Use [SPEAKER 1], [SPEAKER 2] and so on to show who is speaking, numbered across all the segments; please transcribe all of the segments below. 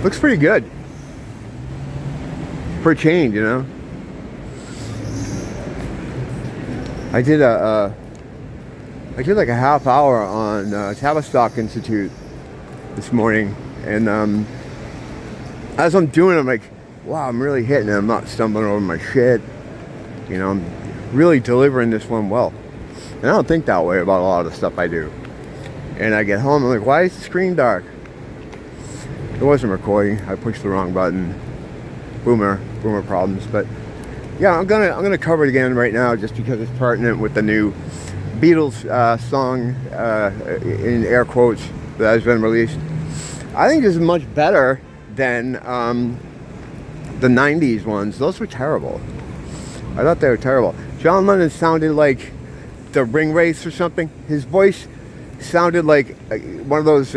[SPEAKER 1] Looks pretty good. For a change, you know. I did like a half hour on Tavistock Institute this morning, and as I'm doing it, I'm like, wow, I'm really hitting it. I'm not stumbling over my shit. You know, I'm really delivering this one well. And I don't think that way about a lot of the stuff I do. And I get home, I'm like, why is the screen dark? It wasn't recording. I pushed the wrong button. Boomer problems. But yeah, I'm gonna cover it again right now just because it's pertinent with the new Beatles song in air quotes that has been released. I think this is much better than the 90s ones. Those were terrible. I thought they were terrible. John Lennon sounded like the ring race or something. His voice sounded like one of those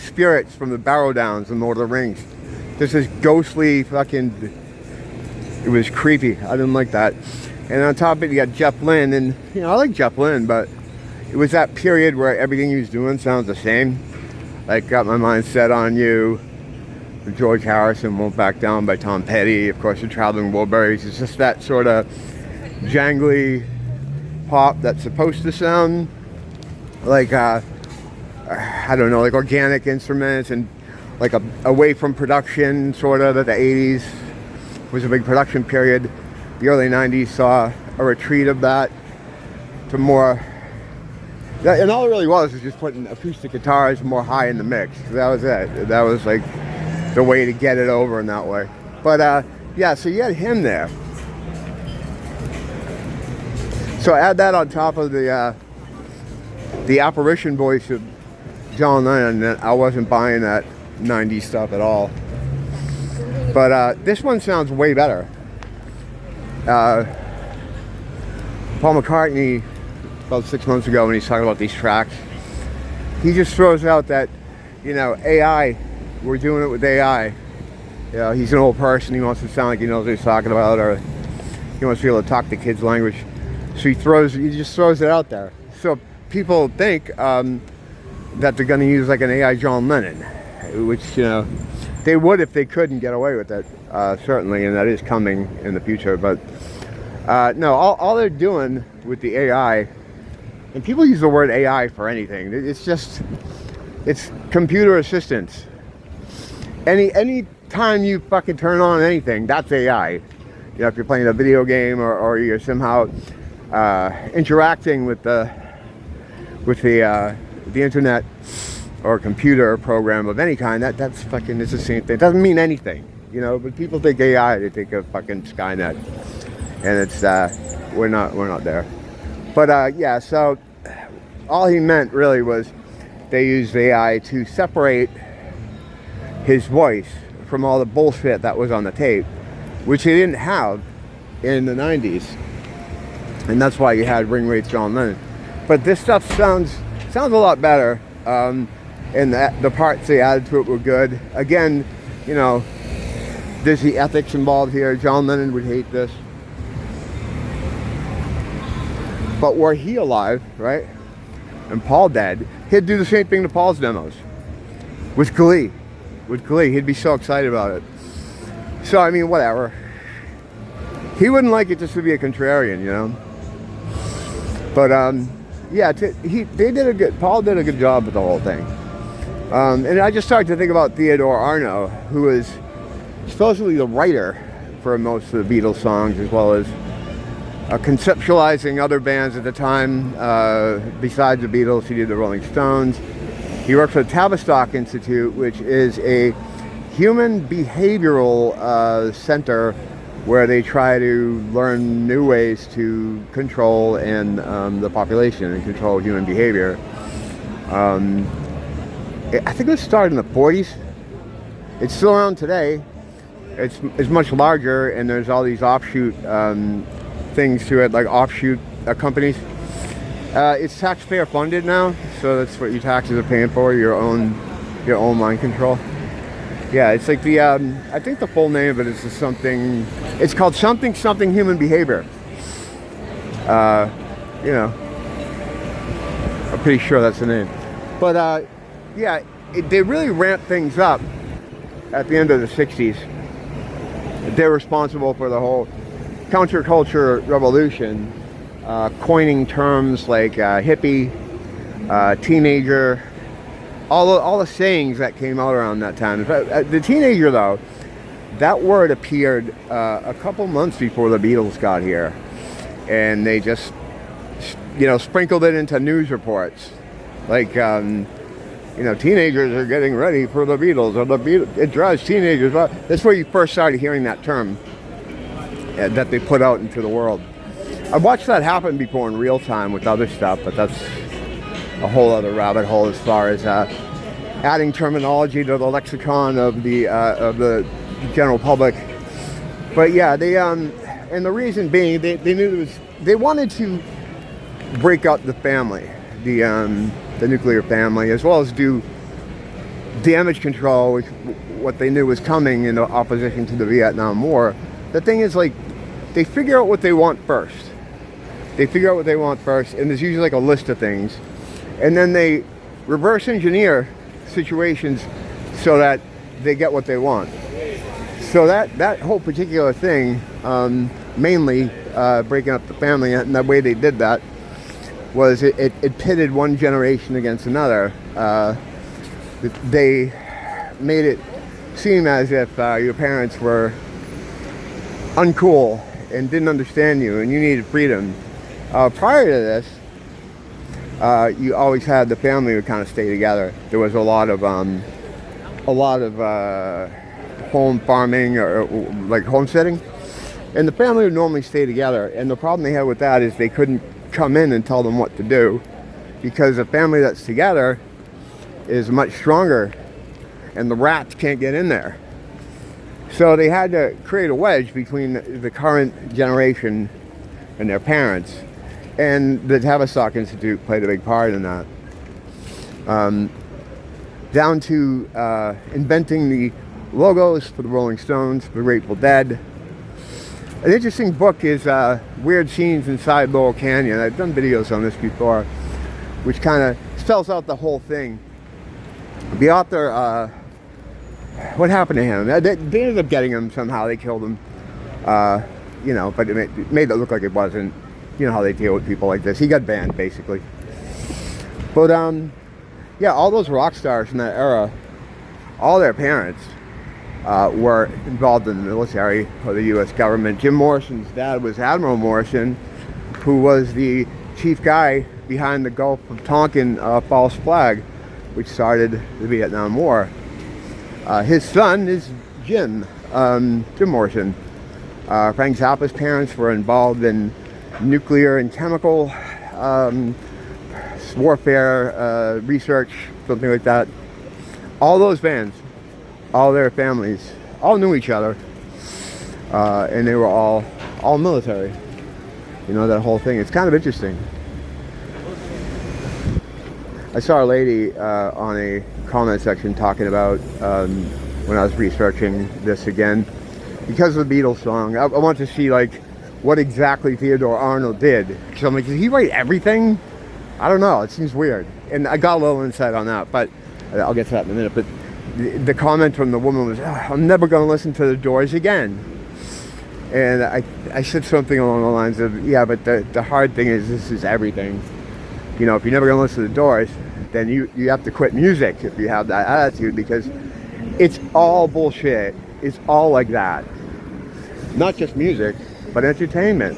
[SPEAKER 1] spirits from the Barrow Downs in Lord of the Rings. Just this ghostly fucking... It was creepy. I didn't like that. And on top of it, you got Jeff Lynne. And, you know, I like Jeff Lynne, but it was that period where everything he was doing sounds the same. Like Got My Mind Set on You, George Harrison, Won't Back Down by Tom Petty. Of course, The Traveling Wilburys. It's just that sort of jangly pop that's supposed to sound like I don't know, like organic instruments, and like away from production, sort of. That the 80s was a big production period. The early 90s saw a retreat of that to more, and all it really was just putting acoustic guitars more high in the mix. That was it. That was like the way to get it over in that way. But yeah, so you had him there. So add that on top of the apparition voice of John Lennon, and I wasn't buying that 90s stuff at all. But this one sounds way better. Paul McCartney, about 6 months ago, when he's talking about these tracks, he just throws out that, you know, AI, we're doing it with AI. You know, he's an old person, he wants to sound like he knows what he's talking about, or he wants to be able to talk the kids' language. So he just throws it out there. So people think that they're going to use like an AI John Lennon, which, you know, they would if they couldn't get away with it, certainly, and that is coming in the future. But no, all they're doing with the AI, and people use the word AI for anything. It's computer assistance. Any time you fucking turn on anything, that's AI. You know, if you're playing a video game or you're somehow interacting with the internet or a computer program of any kind, that's fucking, it's the same thing. It doesn't mean anything, you know. But people think AI, they think of fucking Skynet, and it's we're not there. But yeah, so all he meant really was they used AI to separate his voice from all the bullshit that was on the tape, which he didn't have in the 90s. And that's why you had Ring Wraith John Lennon. But this stuff sounds a lot better, and the parts they added to it were good. Again, you know, there's the ethics involved here. John Lennon would hate this. But were he alive, right, and Paul dead, he'd do the same thing to Paul's demos. With glee. With glee. He'd be so excited about it. So, I mean, whatever. He wouldn't like it just to be a contrarian, you know. But yeah, Paul did a good job with the whole thing. And I just started to think about Theodore Arno, who was supposedly the writer for most of the Beatles songs, as well as conceptualizing other bands at the time. Besides the Beatles, he did the Rolling Stones. He worked for the Tavistock Institute, which is a human behavioral center where they try to learn new ways to control the population and control human behavior. I think it started in the 40s. It's still around today. It's much larger, and there's all these offshoot things to it, like offshoot companies. It's taxpayer funded now, so that's what your taxes are paying for, your own mind control. Yeah, it's like the, I think the full name of it is something, it's called something human behavior. You know, I'm pretty sure that's the name. But yeah, they really ramp things up at the end of the 60s, they're responsible for the whole counterculture revolution, coining terms like hippie, teenager, all the sayings that came out around that time. The teenager, though, that word appeared a couple months before the Beatles got here, and they just, you know, sprinkled it into news reports, like, you know, teenagers are getting ready for the Beatles, or the Beatles, it drives teenagers. That's where you first started hearing that term that they put out into the world. I've watched that happen before in real time with other stuff, but that's a whole other rabbit hole as far as adding terminology to the lexicon of the general public. But yeah, they and the reason being they knew they wanted to break up the family, the nuclear family, as well as do damage control, which what they knew was coming in opposition to the Vietnam War. The thing is, like, they figure out what they want first. They figure out what they want first, and there's usually like a list of things, and then they reverse engineer situations so that they get what they want. So that whole particular thing, mainly breaking up the family, and the way they did that was it pitted one generation against another. They made it seem as if your parents were uncool and didn't understand you, and you needed freedom. Prior to this, you always had the family would kind of stay together. There was a lot of home farming or like homesteading, and the family would normally stay together. And the problem they had with that is they couldn't come in and tell them what to do, because a family that's together is much stronger, and the rats can't get in there. So they had to create a wedge between the current generation and their parents, and the Tavistock Institute played a big part in that. Down to inventing the logos for the Rolling Stones, the Grateful Dead. An interesting book is Weird Scenes Inside Laurel Canyon. I've done videos on this before, which kind of spells out the whole thing. The author, what happened to him? They ended up getting him somehow. They killed him, you know, but it made it look like it wasn't. You know how they deal with people like this. He got banned, basically. But, yeah, all those rock stars in that era, all their parents were involved in the military or the U.S. government. Jim Morrison's dad was Admiral Morrison, who was the chief guy behind the Gulf of Tonkin false flag, which started the Vietnam War. His son is Jim Morrison. Frank Zappa's parents were involved in nuclear and chemical warfare research, something like that. All those bands, all their families, all knew each other, and they were all military. You know, that whole thing. It's kind of interesting. I saw a lady on a comment section talking about when I was researching this again, because of the Beatles song. I want to see like what exactly Theodore Arnold did. So I'm like, did he write everything? I don't know. It seems weird. And I got a little insight on that, but I'll get to that in a minute. But the comment from the woman was, I'm never going to listen to the Doors again. And I said something along the lines of, yeah, but the hard thing is this is everything. You know, if you're never going to listen to the Doors, then you have to quit music if you have that attitude, because it's all bullshit. It's all like that. Not just music, but entertainment.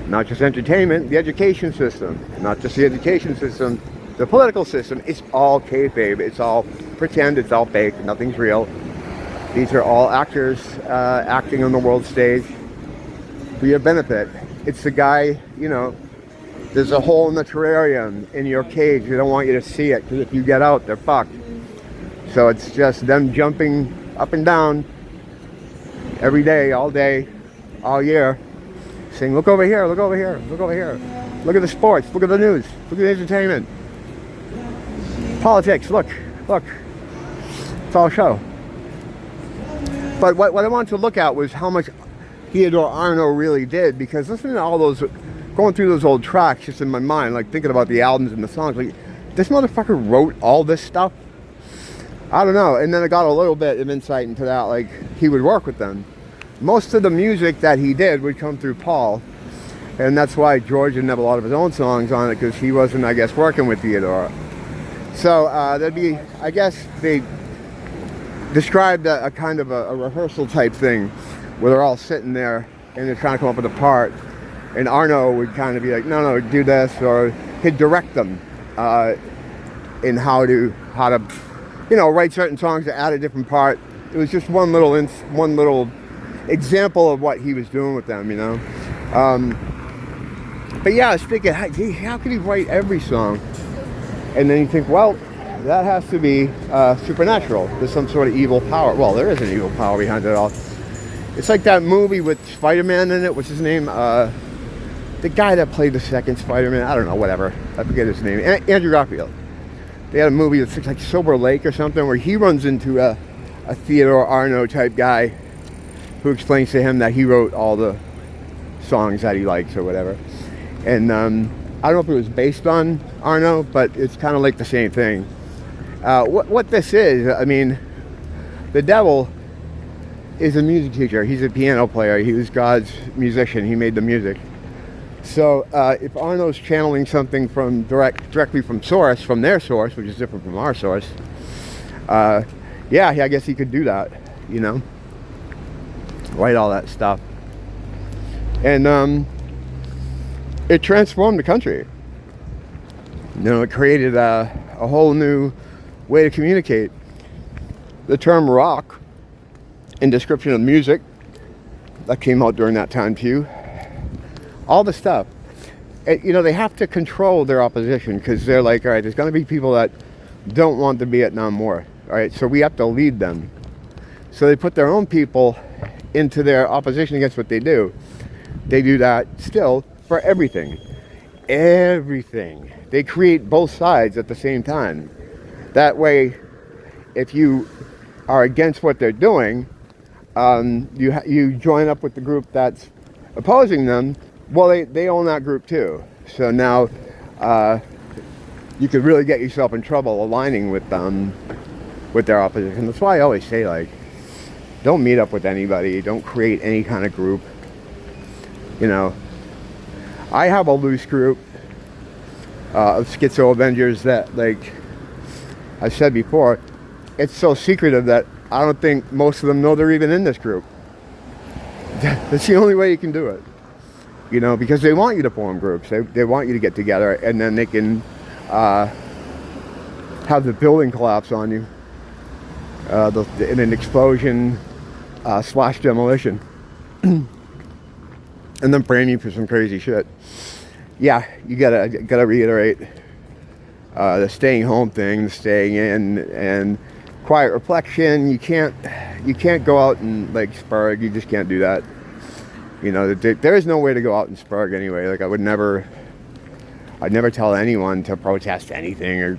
[SPEAKER 1] Not just entertainment, the education system. Not just the education system, the political system. It's all kayfabe. It's all pretend. It's all fake. Nothing's real. These are all actors acting on the world stage for your benefit. It's the guy, you know, there's a hole in the terrarium in your cage. They don't want you to see it, because if you get out, they're fucked. So it's just them jumping up and down every day, all year, saying, look over here, look over here, look over here. Look at the sports, look at the news, look at the entertainment. Politics, look. It's all show. But what I wanted to look at was how much Theodore Arnold really did, because listening to all those, going through those old tracks just in my mind, like thinking about the albums and the songs, like, this motherfucker wrote all this stuff. I don't know. And then I got a little bit of insight into that, like he would work with them. Most of the music that he did would come through Paul, and that's why George didn't have a lot of his own songs on it, because he wasn't, I guess, working with Theodore. So there'd be, I guess they described a kind of a rehearsal type thing where they're all sitting there and they're trying to come up with a part, and Arno would kind of be like, no, do this, or he'd direct them in how to write certain songs to add a different part. It was just one little example of what he was doing with them, but yeah, I was thinking, how could he write every song? And then you think, well, that has to be supernatural. There's some sort of evil power. Well, there is an evil power behind it all. It's like that movie with Spider-Man in it. What's his name? The guy that played the second Spider-Man. I don't know, whatever. I forget his name. Andrew Garfield. They had a movie that's like Silver Lake or something, where he runs into a Theodore Arno type guy who explains to him that he wrote all the songs that he likes or whatever. And I don't know if it was based on Arno, but it's kind of like the same thing. What this is, I mean, the devil is a music teacher. He's a piano player. He was God's musician. He made the music. So if Arno's channeling something from directly from source, from their source, which is different from our source, yeah, I guess he could do that, write all that stuff. And it transformed the country. It created a whole new way to communicate. The term rock, in description of music, that came out during that time too. All the stuff. They have to control their opposition, because they're like, all right, there's going to be people that don't want the Vietnam War. All right, so we have to lead them. So they put their own people into their opposition against what they do. They do that still for everything. Everything. They create both sides at the same time. That way, if you are against what they're doing, you join up with the group that's opposing them. Well, they own that group too. So now you could really get yourself in trouble aligning with their opposition. That's why I always say, like, don't meet up with anybody. Don't create any kind of group. I have a loose group of Schizo Avengers that, like I said before, it's so secretive that I don't think most of them know they're even in this group. That's the only way you can do it. Because they want you to form groups. They want you to get together, and then they can have the building collapse on you in an explosion / demolition. And then frame you for some crazy shit. Yeah, you gotta reiterate the staying home thing, the staying in, and quiet reflection. You can't go out and like spurg. You just can't do that. There is no way to go out and spurg anyway. Like I'd never tell anyone to protest anything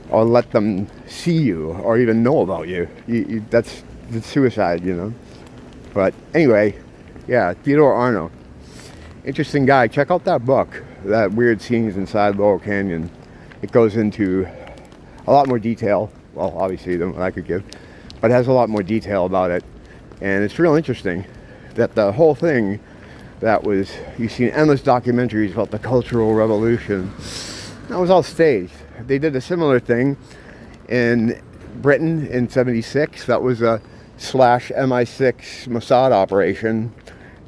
[SPEAKER 1] or let them see you or even know about you. That's suicide, But anyway, yeah, Theodore Arno. Interesting guy. Check out that book, that Weird Scenes Inside Laurel Canyon. It goes into a lot more detail, well, obviously, than what I could give, but it has a lot more detail about it. And it's real interesting that the whole thing you've seen endless documentaries about the Cultural Revolution, that was all staged. They did a similar thing in Britain in '76. That was a /MI6 Mossad operation.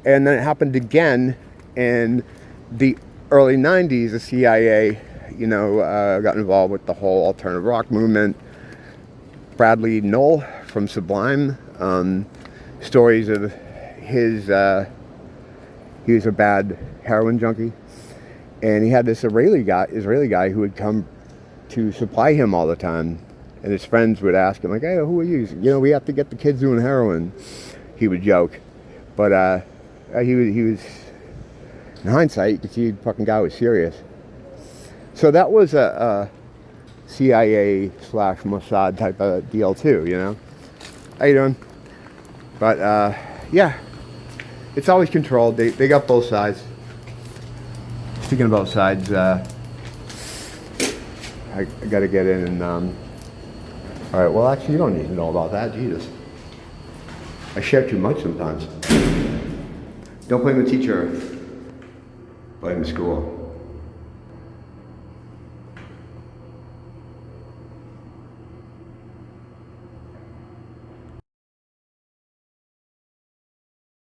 [SPEAKER 1] And then it happened again in the early 90s. The CIA, got involved with the whole alternative rock movement. Bradley Knoll from Sublime, stories of his, he was a bad heroin junkie. And he had this Israeli guy who would come to supply him all the time. And his friends would ask him, like, hey, who are you? We have to get the kids doing heroin. He would joke. But he was, in hindsight, you could see the fucking guy was serious. So that was a CIA / Mossad type of deal too, How you doing? But yeah, it's always controlled. They got both sides. Speaking of both sides, I gotta get in and All right, well, actually, you don't need to know about that. Jesus. I share too much sometimes. Don't blame the teacher. Blame the school.